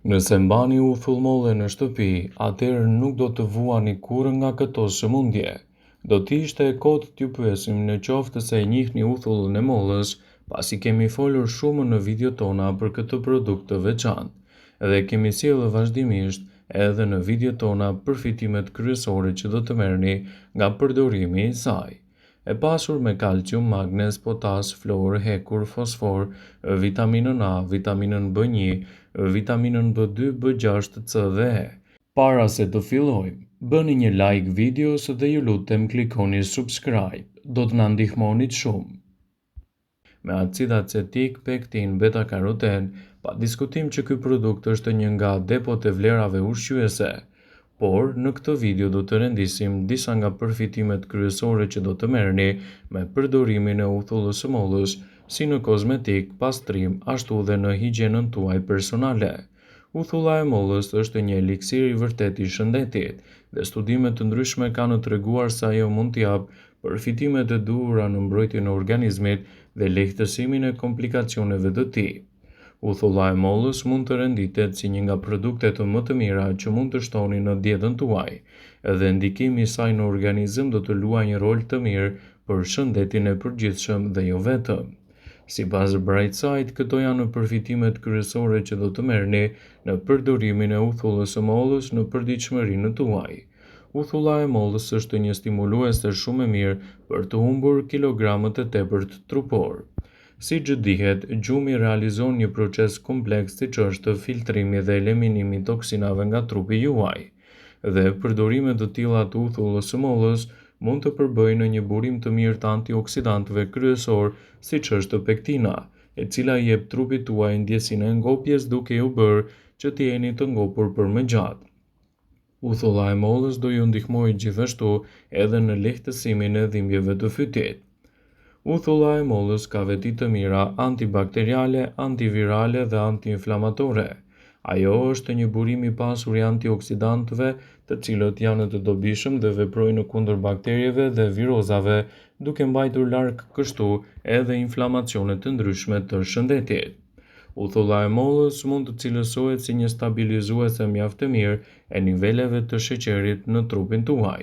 Nëse mbani uthull-molle në shtëpi, atëherë nuk do të vuani kurrë nga këto sëmundje. Do të ishte e kotë t'ju pyesim në qoftë se e njihni uthullin e mollës, pasi kemi folur shumë në video tona për këtë produkt të veçantë, dhe kemi sjellë vazhdimisht edhe në video tona përfitimet kryesore që do të merrni nga përdorimi i saj. E pasur me kalcium, magnez, potas, florë, hekur, fosfor, vitaminën A, vitaminën B1, vitaminën B2, B6, C dhe E. Para se të fillojmë, bëni një like videos dhe ju lutem klikoni subscribe, do të na ndihmonit shumë. Me acid acetik, pektin, beta-karoten, pa diskutim që ky produkt është një nga depot e vlerave ushqyese, por në këtë video do të rendisim disa nga përfitimet kryesore që do të merrni me përdorimin e uthullës së mollës, si në kozmetik, pastrim, ashtu dhe në higjienën tuaj personale. Uthulla e mollës është një eliksir i vërtet i shëndetit, dhe studime të ndryshme kanë treguar se ajo mund të japë përfitimet e duhura në mbrojtjen e organizmit dhe lehtësimin e komplikacioneve të tij. Uthulla e mollës mund të renditet si një nga produktet më të mira që mund të shtoni në dietën tuaj, dhe ndikimi i saj në organizëm do të luajë një rol të mirë për shëndetin e përgjithshëm dhe jo vetëm. Sipas Brightside, këto janë përfitimet kryesore që do të merrni në përdorimin e uthullës së mollës në përditshmërinë tuaj. Uthulla e mollës është një stimuluese shumë e mirë për të humbur kilogramat e tepërt trupor. Siç dihet, gjumi realizon një proces kompleks siç është filtrimi dhe eliminimi i toksinave nga trupi juaj, dhe përdorimet të tilla të uthullës së mollës mund të përbëjnë në një burim të mirë të antioksidantëve kryesor siç është pektina, e cila i jep trupit tuaj ndjesinë e ngopjes duke ju bërë që të jeni të ngopur për më gjatë. Uthulla e mollës do ju ndihmojë gjithashtu edhe në lehtësimin e dhimbjeve të fytit. Uthulla e mollës ka veti të mira antibakteriale, antivirale dhe antiinflamatore. Ajo është një burim i pasur i antioksidantëve, të cilët janë të dobishëm dhe veprojnë kundër bakterieve dhe virozave, duke mbajtur larg kështu edhe inflamacione të ndryshme të shëndetit. Uthulla e mollës mund të cilësohet si një stabilizuese mjaft e mirë e niveleve të sheqerit në trupin tuaj.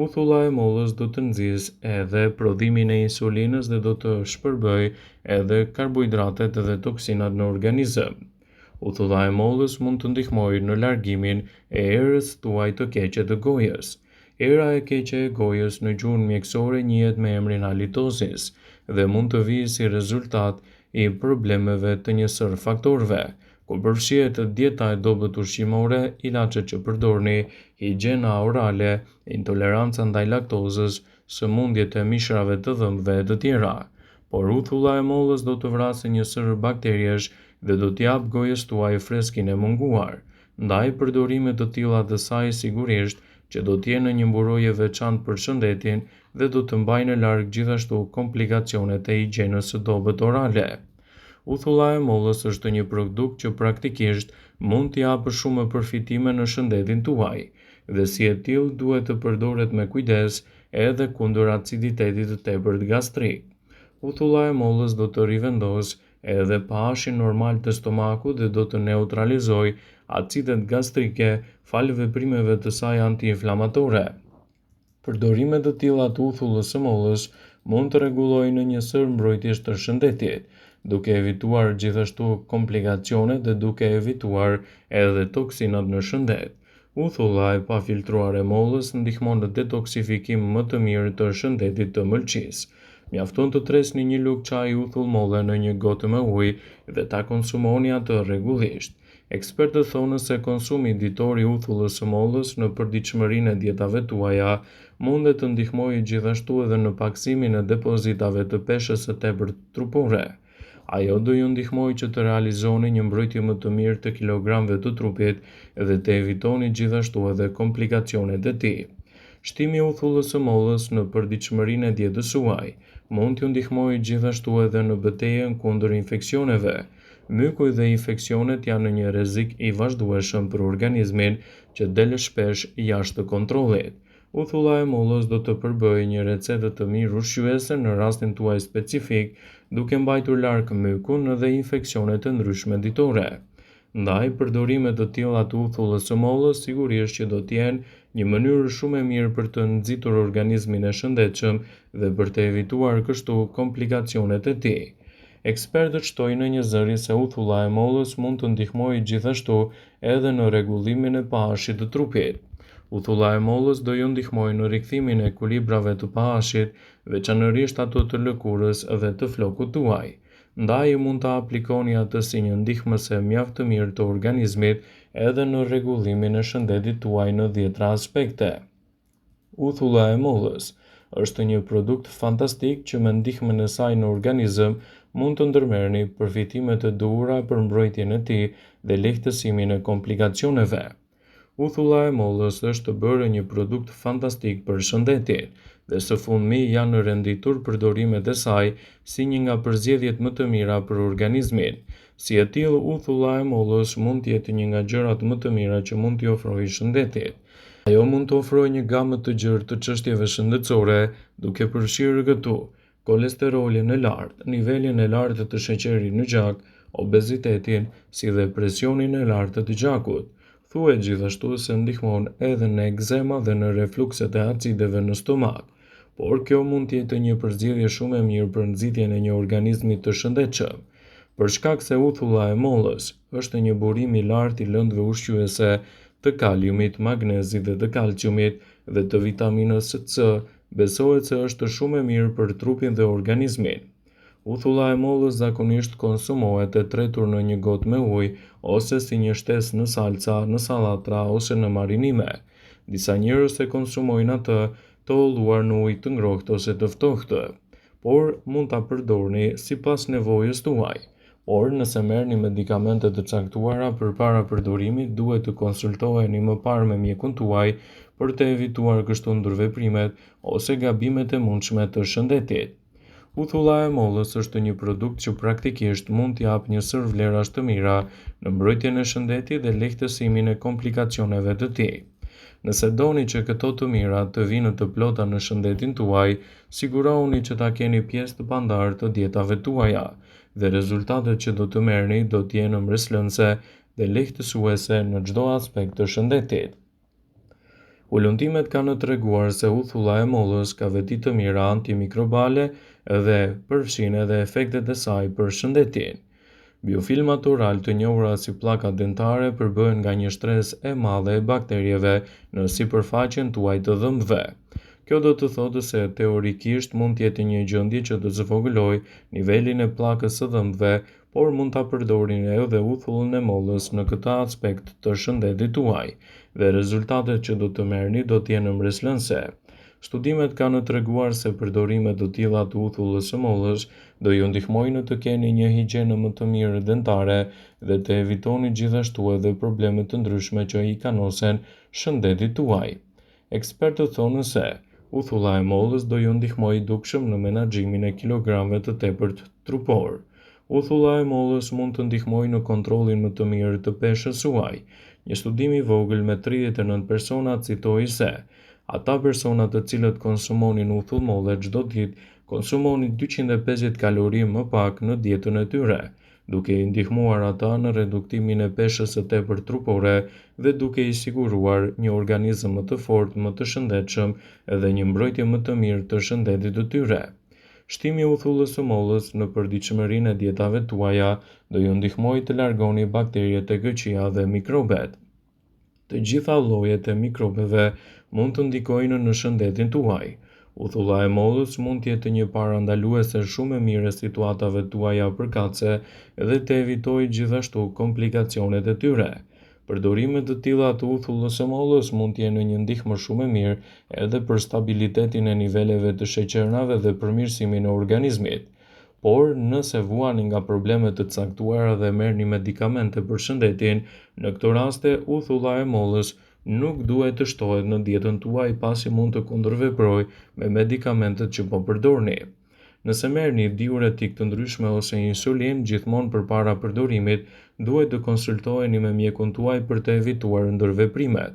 Uthulla e mollës do të nxjisë edhe prodhimin e insulinës dhe do të shpërbëjë edhe karbohidratet dhe toksinat në organizëm. Uthulla e mollës mund të ndihmojë në largimin e erës tuaj të keqe të gojës. Era e keqe e gojës në gjuhën mjekësore njihet me emrin halitosis dhe mund të vijë si rezultat i problemeve të një sër faktorëve, ku përfshihet dieta e dobët ushqimore, ilaçet që përdorni, higjiena orale, intoleranca ndaj laktozës, sëmundjet e mishrave të dhëmbëve e të tjera. Por uthulla e mollës do të vrasë një sër bakteriesh dhe do të japë gojës tuaj freskinë e munguar. Ndaj përdorimet të tilla të saj sigurisht që do të jenë një mburojë veçantë për shëndetin dhe do të mbajnë larg gjithashtu komplikacionet e higjienës së dobët orale. Uthulla e mollës është një produkt që praktikisht mund të japë shumë përfitime në shëndetin tuaj, dhe si e tillë duhet të përdoret me kujdes edhe kundër aciditetit të tepërt gastrik. Uthulla e mollës do të rivendosë edhe pH-in normal të stomakut dhe do të neutralizojë acidet gastrike fal veprimeve të saj antiinflamatore. Përdorimet të tilla të uthullës së mollës mund të rregullojnë një sër mbrojtjesh të shëndetit, duke evituar gjithashtu komplikacionet dhe duke evituar edhe toksinat në shëndet. Uthulla e pafiltruar e mollës ndihmon në detoksifikim më të mirë të shëndetit të mëlçisë. Mjafton të tresni një lugë çaji uthull-molle në një gotë me ujë dhe ta konsumoni atë rregullisht. Ekspertët thonë se konsumi ditor i uthullës së mollës në përditshmërinë e dietave tuaja mund të ndihmojë gjithashtu edhe në paksimin e depozitave të peshës së tepërt trupore. Ajo do ju ndihmojë që të realizoni një mbrojtje më të mirë të kilogramëve të trupit dhe të evitoni gjithashtu edhe komplikacionet e tij. Shtimi i uthullës së mollës në përditshmërinë e dietës suaj mund t'ju ndihmojë gjithashtu edhe në betejën kundër infeksioneve. Myku dhe infeksionet janë një rrezik i vazhdueshëm për organizmin që del shpesh jashtë kontrollit. Uthulla e mollës do të përbëjë një recetë të mirë ushqyese në rastin tuaj specifik, duke mbajtur larg mykun dhe infeksionet e ndryshme ditore. Ndaj, përdorimet të tilla të uthullës së mollës sigurisht që do të jenë një mënyrë shumë e mirë për të nxitur organizmin e shëndetshëm dhe për të evituar kështu komplikacionet e tij. Ekspertët shtojnë në një zëri se uthulla e mollës mund të ndihmojë gjithashtu edhe në rregullimin e pH-it të trupit. Uthulla e mollës do ju ndihmojë në rikthimin e ekuilibrave të pH-it, veçanërisht ato të lëkurës dhe të flokut tuaj. Ndaj mund ta aplikoni atë si një ndihmëse mjaft të mirë të organizmit edhe në rregullimin e shëndetit tuaj në dhjetra aspekte. Uthulla e mollës është një produkt fantastik që me ndihmën e saj në organizëm mund të ndërmerrni përfitime të duhura për mbrojtjen e tij dhe lehtësimin e komplikacioneve. Uthulla e mollës është bërë një produkt fantastik për shëndetin, dhe së fundmi janë renditur përdorimet e saj si një nga përzgjedhjet më të mira për organizmin. Si e tillë, uthulla e mollës mund të jetë një nga gjërat më të mira që mund t'i ofrojë shëndetit. Ajo mund të ofrojë një gamë të gjerë të çështjeve shëndetësore, duke përfshirë këtu kolesterolin e lartë, nivelin e lartë të sheqerit në gjak, obezitetin, si dhe presionin e lartë të gjakut. Thuhet gjithashtu se ndihmon edhe në ekzema dhe në reflukset e acideve në stomak, por kjo mund të jetë një përzgjedhje shumë e mirë për nxitjen e një organizmi të shëndetshëm. Për shkak se uthulla e mollës është një burim i lartë i lëndëve ushqyese të kaliumit, magnezit dhe të kalciumit dhe të vitaminës C, besohet se është shumë e mirë për trupin dhe organizmin. Uthulla e mollës zakonisht konsumohet e tretur në një gotë me ujë ose si një shtesë në salca, në sallata ose në marinime. Disa njerëz e konsumojnë atë të holluar në ujë të ngrohtë ose të ftohtë, por mund ta përdorni sipas nevojës tuaj. Por nëse merrni medikamente të caktuara përpara përdorimit, duhet të konsultoheni më parë me mjekun tuaj për të evituar kështu ndërveprimet ose gabimet e mundshme të shëndetit. Uthulla e mollës është një produkt që praktikisht mund t'i japë një sër vlerash të mira në mbrojtjen e shëndetit dhe lehtësimin e komplikacioneve të tij. Nëse doni që këto të mira të vinë të plota në shëndetin tuaj, sigurohuni që ta keni pjesë të pandarë të dietave tuaja, dhe rezultatet që do të merrni do të jenë mbreslënse dhe lehtësuese në çdo aspekt të shëndetit. Ullëntimet kanë treguar se uthulla e mollës ka veti të mira antimikrobale dhe përfshin edhe efektet e saj për shëndetin. Biofilmat oral të njohura si pllakat dentare përbëhen nga një shtresë e madhe e bakterieve në sipërfaqen tuaj të dhëmbëve. Kjo do të thotë se teorikisht mund të jetë një gjendje që të zvogëlojë nivelin e pllakës së dhëmbëve, por mund ta përdorni edhe uthullën e mollës në këtë aspekt të shëndetit tuaj, dhe rezultatet që do të merrni do të jenë mbreslënse. Studimet kanë treguar se përdorimet të tilla të uthullës së mollës do ju ndihmojnë të keni një higienë më të mirë dentare dhe të evitoni gjithashtu edhe probleme të ndryshme që i kanosen shëndetit tuaj. Ekspertët thonë se uthulla e mollës do ju ndihmojë dukshëm në menaxhimin e kilogramëve të tepërt trupor. Uthulla e mollës mund të ndihmojë në kontrollin më të mirë të peshës suaj. Një studim i vogël me 39 persona citoi se ata persona të cilët konsumonin uthull molle çdo ditë konsumonin 250 kalori më pak në dietën e tyre, duke i ndihmuar ata në reduktimin e peshës së tepërt trupore dhe duke i siguruar një organizëm më të fortë, më të shëndetshëm dhe një mbrojtje më të mirë të shëndetit të tyre. Shtimi i uthullës së mollës në përditshmërinë e dietave tuaja do ju ndihmojë të largoni bakteriet e këqija dhe mikrobet. Të gjitha llojet e mikrobeve mund të ndikojnë në shëndetin tuaj. Uthulla e mollës mund të jetë një parandaluese shumë e mirë e situatave tuaja përkatëse dhe të evitojë gjithashtu komplikacionet e tyre. Përdorimet të tilla të uthullës së mollës mund të jenë një ndihmë shumë e mirë edhe për stabilitetin e niveleve të sheqernave dhe përmirësimin e organizmit. Por nëse vuani nga probleme të caktuara dhe merrni medikamente për shëndetin, në këto raste uthulla e mollës nuk duhet të shtohet në dietën tuaj pasi mund të kundërveprojë me medikamentet që po përdorni. Nëse merrni diuretik të ndryshme ose insulin gjithmonë përpara përdorimit, duhet të konsultoheni me mjekun tuaj për të evituar ndërveprimet.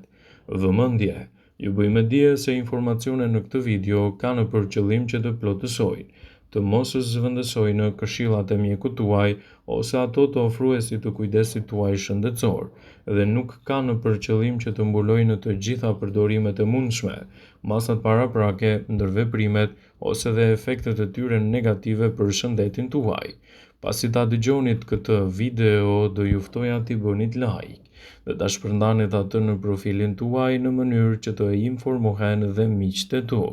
Vëmendje: ju bëjmë dije se informacionet në këtë video kanë për qëllim që të plotësojnë të mos zhvendësojnë këshillat e mjekut tuaj ose ato të ofruesit të kujdesit tuaj shëndetësor, dhe nuk kanë për qëllim që të mbulojnë të gjitha përdorimet e mundshme, masat paraprake, ndërveprimet ose dhe efektet e tyre negative për shëndetin tuaj. Pasi ta dëgjonit këtë video, do ju ftoja t'i bënit like dhe ta shpërndanit atë në profilin tuaj në mënyrë që të informohen dhe miqtë e tu.